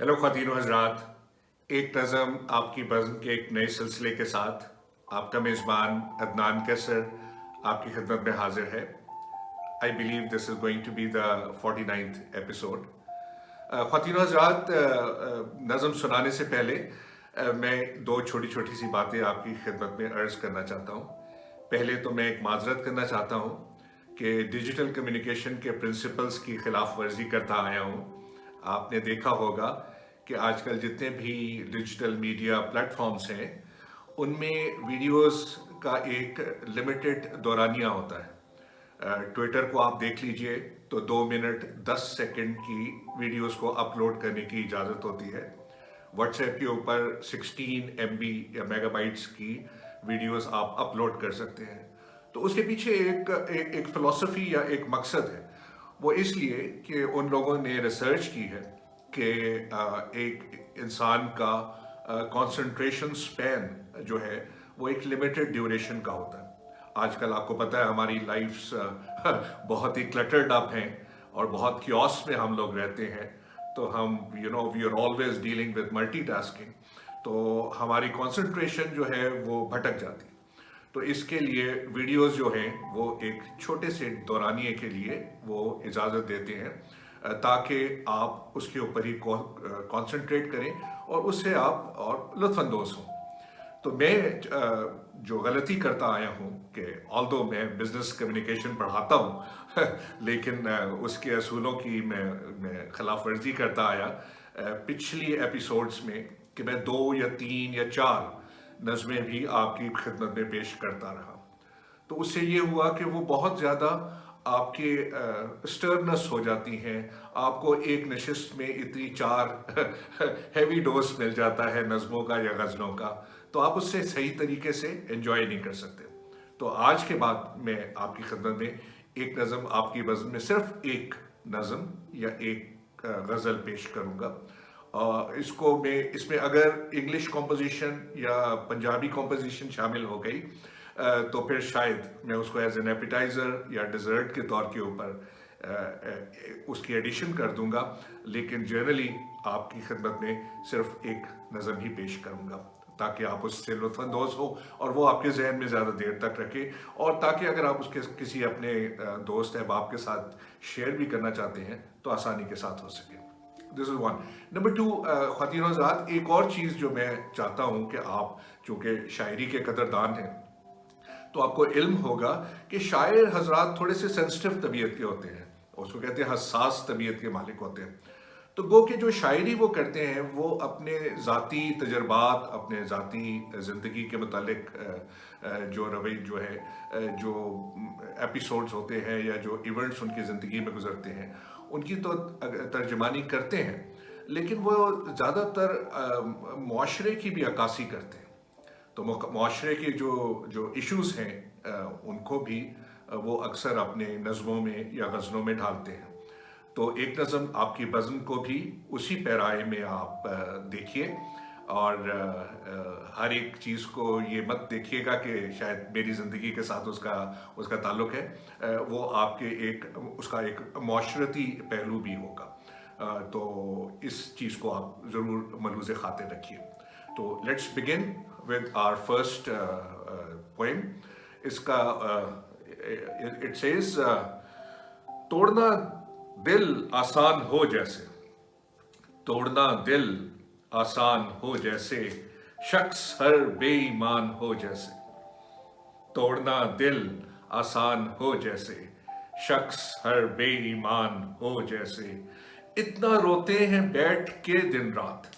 Hello ख़वातीन व हज़रात, एक नज़म आपकी बज़्म के एक नए सिलसिले के साथ आपका मेज़बान अदनान कैसर आपकी खिदमत में हाजिर है। I believe this is going to be the 49th episode. ख़वातीन व हज़रात, नज़म सुनाने से पहले मैं दो छोटी छोटी सी बातें आपकी खिदमत में अर्ज़ करना चाहता हूँ। पहले तो मैं एक माज़रत करना चाहता हूँ कि डिजिटल कम्युनिकेशन के प्रिंसिपल्स की खिलाफ वर्जी करता आया हूँ। आपने देखा होगा कि आजकल जितने भी डिजिटल मीडिया प्लेटफॉर्म्स हैं उनमें वीडियोस का एक लिमिटेड दौरानिया होता है। ट्विटर को आप देख लीजिए तो 2 मिनट 10 सेकंड की वीडियोस को अपलोड करने की इजाज़त होती है। व्हाट्सएप के ऊपर 16 MB या मेगाबाइट्स की वीडियोस आप अपलोड कर सकते हैं। तो उसके पीछे एक फ़िलॉसफी या एक मकसद है। वो इसलिए कि उन लोगों ने रिसर्च की है कि एक इंसान का कंसंट्रेशन स्पैन जो है वो एक लिमिटेड ड्यूरेशन का होता है। आजकल आपको पता है हमारी लाइफ्स बहुत ही क्लटर्ड अप हैं और बहुत क्योस में हम लोग रहते हैं। तो हम we are always dealing with multitasking, तो हमारी कंसंट्रेशन जो है वो भटक जाती है। तो इसके लिए वीडियोस जो हैं वो एक छोटे से दौरानिए के लिए वो इजाज़त देते हैं ताकि आप उसके ऊपर ही कंसंट्रेट करें और उससे आप और लुत्फ़अंदोज़ हों। तो मैं जो गलती करता आया हूँ कि ऑल्दो मैं बिज़नेस कम्युनिकेशन पढ़ाता हूँ लेकिन उसके असूलों की मैं खिलाफ वर्जी करता आया पिछली एपिसोड्स में कि मैं 2 या 3 या 4 नज़में भी आपकी खिदमत में पेश करता रहा। तो उससे ये हुआ कि वो बहुत ज़्यादा आपके स्टर्नस हो जाती हैं। आपको एक नशिस्त में इतनी 4 हैवी डोज मिल जाता है नज़मों का या गज़लों का, तो आप उससे सही तरीके से एंजॉय नहीं कर सकते। तो आज के बाद मैं आपकी खिदमत में एक नज़म आपकी बज़्म में सिर्फ एक नज़म या एक गज़ल पेश करूँगा। इसको मैं इसमें अगर इंग्लिश कॉम्पोजिशन या पंजाबी कॉम्पोजिशन शामिल हो गई तो फिर शायद मैं उसको एज एन एपिटाइज़र या डिज़र्ट के तौर के ऊपर उसकी एडिशन कर दूंगा, लेकिन जनरली आपकी खिदमत में सिर्फ एक नज़म ही पेश करूंगा ताकि आप उससे लुत्फ़अंदोज़ हो और वो आपके जहन में ज़्यादा देर तक रखे, और ताकि अगर आप उसके किसी अपने दोस्त अहबाब के साथ शेयर भी करना चाहते हैं तो आसानी के साथ हो सके। This is one. नंबर 2, ख़वातीन व हज़रात, एक और चीज़ जो मैं चाहता हूँ कि आप चूँकि शायरी के कदरदान हैं तो आपको इल्म होगा कि शायर हजरात थोड़े से सेंसिटिव तबीयत के होते हैं, उसको कहते हैं हसास तबीयत के मालिक होते हैं। तो गो कि जो शायरी वो करते हैं वो अपने ज़ाती तजर्बात, अपने ज़ाती ज़िंदगी के मुतालिक जो रवै जो है जो एपिसोड्स होते हैं या जो इवेंट्स उनकी ज़िंदगी में गुजरते हैं उनकी तो तर्जमानी करते हैं, लेकिन वो ज़्यादातर मुआशरे की भी अक्कासी करते हैं। तो मुआशरे के जो जो इश्यूज़ हैं उनको भी वो अक्सर अपने नज़मों में या गज़लों में ढालते हैं। तो एक नज़म आपकी बज़्म को भी उसी पैराए में आप देखिए, और हर एक चीज़ को ये मत देखिएगा कि शायद मेरी ज़िंदगी के साथ उसका उसका ताल्लुक़ है। वो आपके उसका एक मुआशरती पहलू भी होगा। तो इस चीज़ को आप ज़रूर मलूज़ ख़ातिर रखिए। तो let's begin with our first poem. इसका it says तोड़ना दिल आसान हो जैसे, तोड़ना दिल आसान हो जैसे, शख्स हर बेईमान हो जैसे, तोड़ना दिल आसान हो जैसे, शख्स हर बेईमान हो जैसे, इतना रोते हैं बैठ के दिन रात,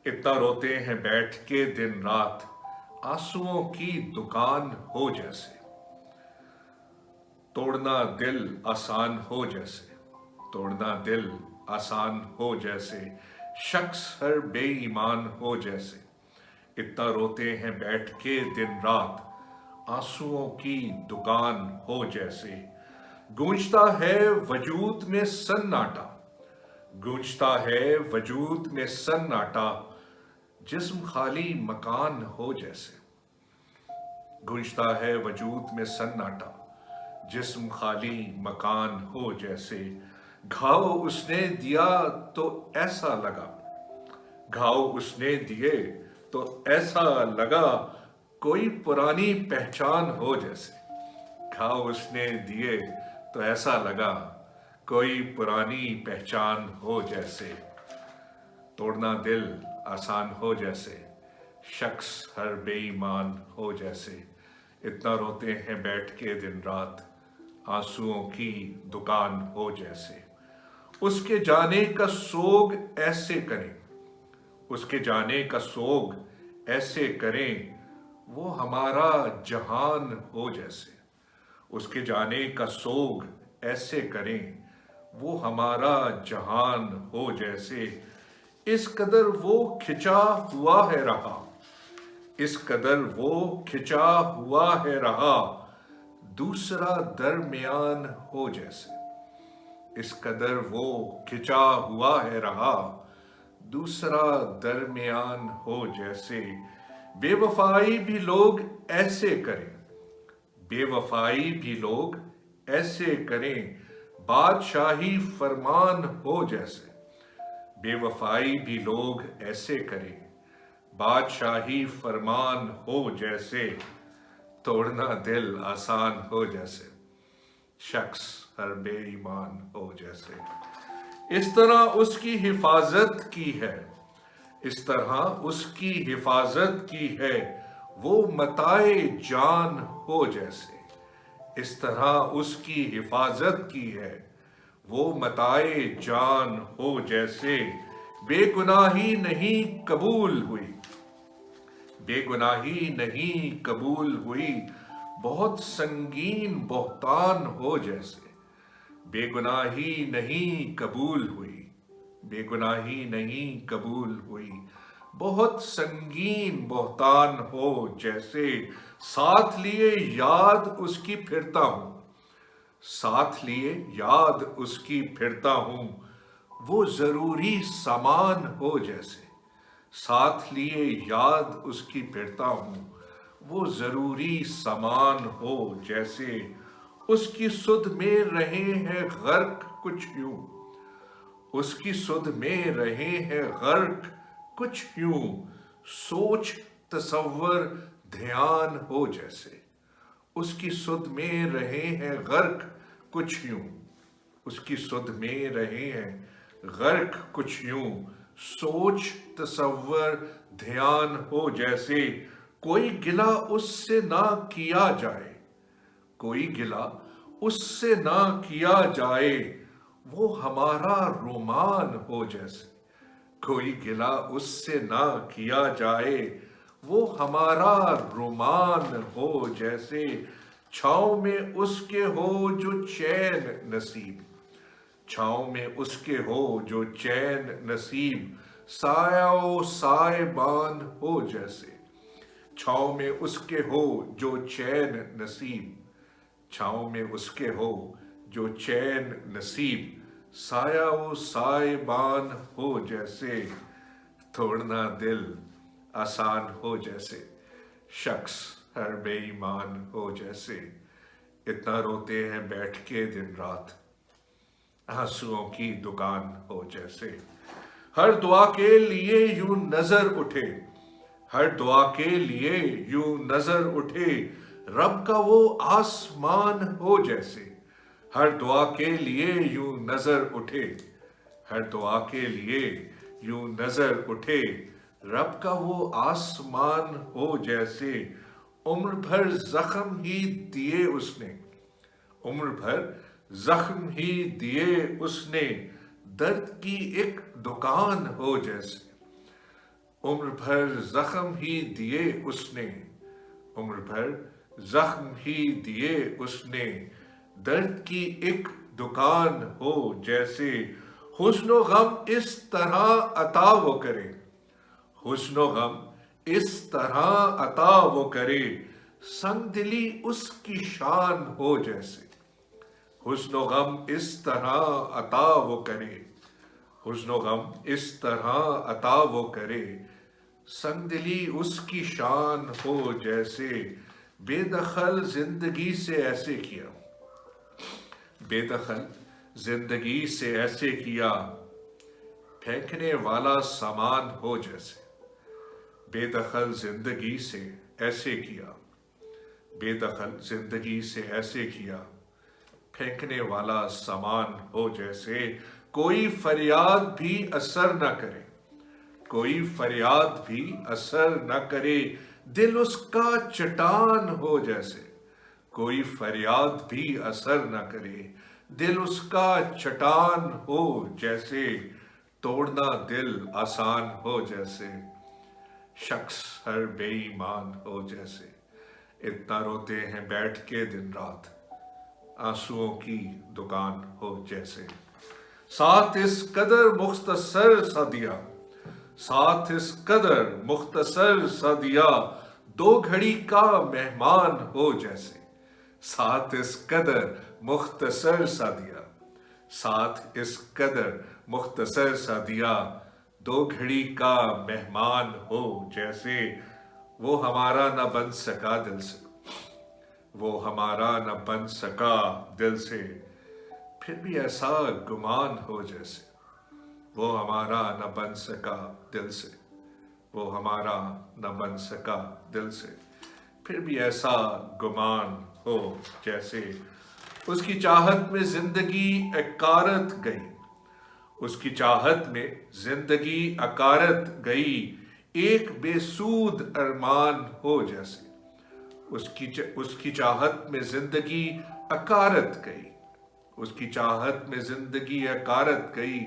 इतना रोते हैं बैठ के दिन रात, आंसुओं की दुकान हो जैसे, तोड़ना दिल आसान हो जैसे, तोड़ना दिल आसान हो जैसे, शख्स हर बेईमान हो जैसे, इतना रोते हैं बैठ के दिन रात, आंसुओं की दुकान हो जैसे, गूंजता है वजूद में सन्नाटा, गूंजता है वजूद में सन्नाटा, जिस्म खाली मकान हो जैसे, गूंजता है वजूद में सन्नाटा, जिस्म खाली मकान हो जैसे, घाव उसने दिया तो ऐसा लगा, گھاؤ اس نے دیے تو ایسا لگا کوئی پرانی پہچان ہو جیسے، گھاؤ اس نے دیے تو ایسا لگا کوئی پرانی پہچان ہو جیسے، توڑنا دل آسان ہو جیسے، شخص ہر بے ایمان ہو جیسے، اتنا روتے ہیں بیٹھ کے دن رات، آنسوؤں کی دکان ہو جیسے، اس کے جانے کا سوگ ایسے کریں، اس کے جانے کا سوگ ایسے کریں، وہ ہمارا جہان ہو جیسے، اس کے جانے کا سوگ ایسے کریں، وہ ہمارا جہان ہو جیسے، اس قدر وہ کھچا ہوا ہے رہا، اس قدر وہ کھچا ہوا ہے رہا، دوسرا درمیان ہو جیسے، اس قدر وہ کھچا ہوا ہے رہا، دوسرا درمیان ہو جیسے، بے وفائی بھی لوگ ایسے کریں، بے وفائی بھی لوگ ایسے کریں، بادشاہی فرمان ہو جیسے، بے وفائی بھی لوگ ایسے کریں، بادشاہی فرمان ہو جیسے، توڑنا دل آسان ہو جیسے، شخص ہر بے ایمان ہو جیسے، اس طرح اس کی حفاظت کی ہے، اس طرح اس کی حفاظت کی ہے، وہ متاع جان ہو جیسے، اس طرح اس کی حفاظت کی ہے، وہ متاع جان ہو جیسے، بے گناہی نہیں قبول ہوئی، بے گناہی نہیں قبول ہوئی، بہت سنگین بہتان ہو جیسے، بے گناہی نہیں قبول ہوئی، بے گناہی نہیں قبول ہوئی، بہت سنگین بہتان ہو جیسے، ساتھ لیے یاد اس کی پھرتا ہوں، ساتھ لیے یاد اس کی پھرتا ہوں، وہ ضروری سامان ہو جیسے، ساتھ لیے یاد اس کی پھرتا ہوں، وہ ضروری سامان ہو جیسے، اس کی سدھ میں رہے ہیں غرق کچھ یوں، اس کی سدھ میں رہے ہیں غرق کچھ یوں، سوچ تصور دھیان ہو جیسے، اس کی سدھ میں رہے ہیں غرق کچھ یوں، اس کی سدھ میں رہے ہیں غرق کچھ یوں، سوچ تصور دھیان ہو جیسے، کوئی گلہ اس سے نہ کیا جائے، کوئی گلہ اس سے نہ کیا جائے، وہ ہمارا رومان ہو جیسے، کوئی گلہ اس سے نہ کیا جائے، وہ ہمارا رومان ہو جیسے، چھاؤں میں اس کے ہو جو چین نصیب، چھاؤں میں اس کے ہو جو چین نصیب، سایہ و سائبان ہو جیسے، چھاؤں میں اس کے ہو جو چین نصیب، چھاؤں میں اس کے ہو جو چین نصیب، سایہ و سائبان ہو جیسے، توڑنا دل آسان ہو جیسے، شخص ہر بے ایمان ہو جیسے، اتنا روتے ہیں بیٹھ کے دن رات، آنسوؤں کی دکان ہو جیسے، ہر دعا کے لیے یوں نظر اٹھے، ہر دعا کے لیے یوں نظر اٹھے، رب کا وہ آسمان ہو جیسے، ہر دعا کے لیے یوں نظر اٹھے، ہر دعا کے لیے یوں نظر اٹھے، رب کا وہ آسمان ہو جیسے، عمر بھر زخم ہی دیے اس نے، عمر بھر زخم ہی دیے اس نے، درد کی ایک دکان ہو جیسے، عمر بھر زخم ہی دیے اس نے، عمر بھر زخم ہی دیے اس نے، درد کی ایک دکان ہو جیسے، حزن و غم اس طرح عطا وہ کرے، حزن و غم اس طرح عطا وہ کرے، سنگ دلی اس کی شان ہو جیسے، حزن و غم اس طرح عطا وہ کرے، حزن و غم اس طرح عطا وہ کرے، سنگ دلی اس کی شان ہو جیسے، بے دخل زندگی سے ایسے کیا، بے دخل زندگی سے ایسے کیا، फेंकने वाला सामान हो जैसे, बेदखल जिंदगी से ऐसे किया, बेदखल जिंदगी से ऐसे किया, फेंकने वाला सामान हो जैसे, कोई फरियाद भी असर न करे, कोई फरियाद भी असर न करे, दिल उसका चट्टान हो जैसे, कोई फरियाद भी असर न करे, दिल उसका चट्टान हो जैसे, तोड़ना दिल आसान हो जैसे, शख्स हर बेईमान हो जैसे, इतना रोते हैं बैठ के दिन रात, आंसुओं की दुकान हो जैसे, साथ इस कदर मुख्तसर सा दिया, साथ इस कदर मुख्तसर सा दिया, दो घड़ी का मेहमान हो जैसे, साथ इस कदर मुख्तसर सा दिया, साथ इस कदर मुख्तसर सा दिया, दो घड़ी का मेहमान हो जैसे, वो हमारा न बन सका दिल से, वो हमारा न बन सका दिल से, फिर भी ऐसा गुमान हो जैसे, वो हमारा न बन सका दिल से, वो हमारा न बन सका दिल से, फिर भी ऐसा गुमान हो जैसे, उसकी चाहत में जिंदगी अकारत गई, उसकी चाहत में जिंदगी अकारत गई, एक बेसूद अरमान हो जैसे, उसकी चाहत में जिंदगी अकारत गई, उसकी चाहत में जिंदगी अकारत गई,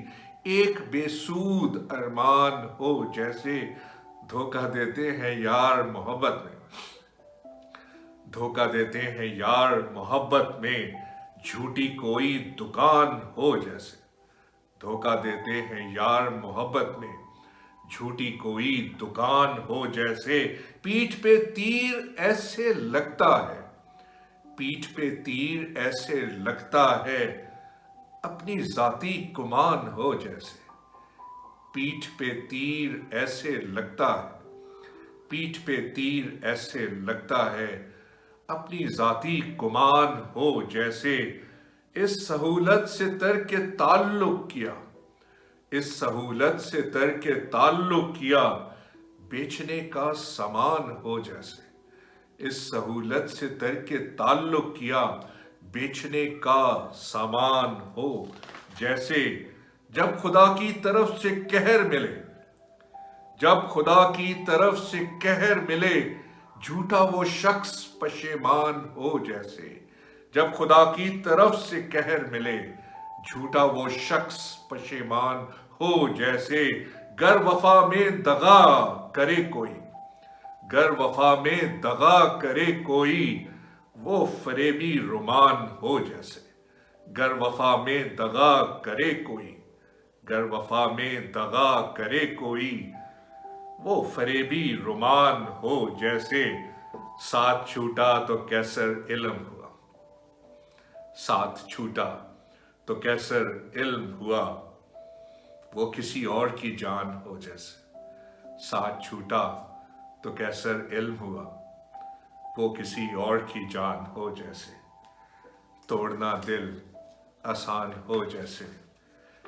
एक बेसूद अरमान हो जैसे, धोखा देते हैं यार मोहब्बत में, धोखा देते हैं यार मोहब्बत में, झूठी कोई दुकान हो जैसे, धोखा देते हैं यार मोहब्बत में, झूठी कोई दुकान हो जैसे, पीठ पे तीर ऐसे लगता है, पीठ पे तीर ऐसे लगता है, अपनी जाती गुमान हो जैसे, पीठ पे तीर ऐसे लगता है, पीठ पे तीर ऐसे लगता है, अपनी जाती गुमान हो जैसे, इस सहूलत से तरक ताल्लुक किया, इस सहूलत से तरक ताल्लुक किया, बेचने का सामान हो जैसे, इस सहूलत से तरक ताल्लुक किया, बेचने का सामान हो जैसे, जब खुदा की तरफ से कहर मिले, जब खुदा की तरफ से कहर मिले, झूठा वो शख्स पशेमान हो जैसे, जब खुदा की तरफ से कहर मिले, झूठा वो शख्स पशेमान हो जैसे, गर वफा में दगा करे कोई, गर वफा में दगा करे कोई, वो फरेबी रुमान हो जैसे, गर वफा में दगा करे कोई, गर वफा में दगा करे कोई, वो फरेबी रुमान हो जैसे, साथ छूटा तो कैसर इल्म हुआ, साथ छूटा तो कैसर इल्म हुआ, वो किसी और की जान हो जैसे, साथ छूटा तो कैसर इल्म हुआ, वो किसी और की जान हो जैसे, तोड़ना दिल आसान हो जैसे,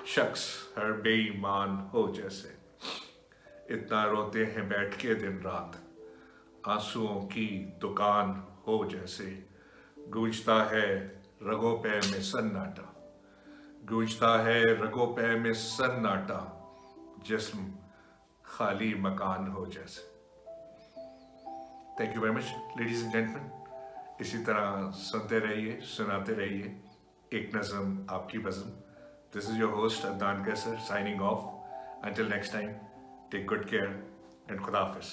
शख्स हर बेईमान हो जैसे, इतना रोते हैं बैठ के दिन रात, आंसुओं की दुकान हो जैसे, गूंजता है रगों पे में सन्नाटा, गूंजता है रगों पे में सन्नाटा, जिस्म खाली मकान हो जैसे। Thank you very much ladies and gentleman, इसी तरह सुनते रहिए, सुनाते रहिए, एक नज़म आपकी बज़म। This is your host Adnan Qaiser signing off. Until next time, take good care and Khuda Hafiz.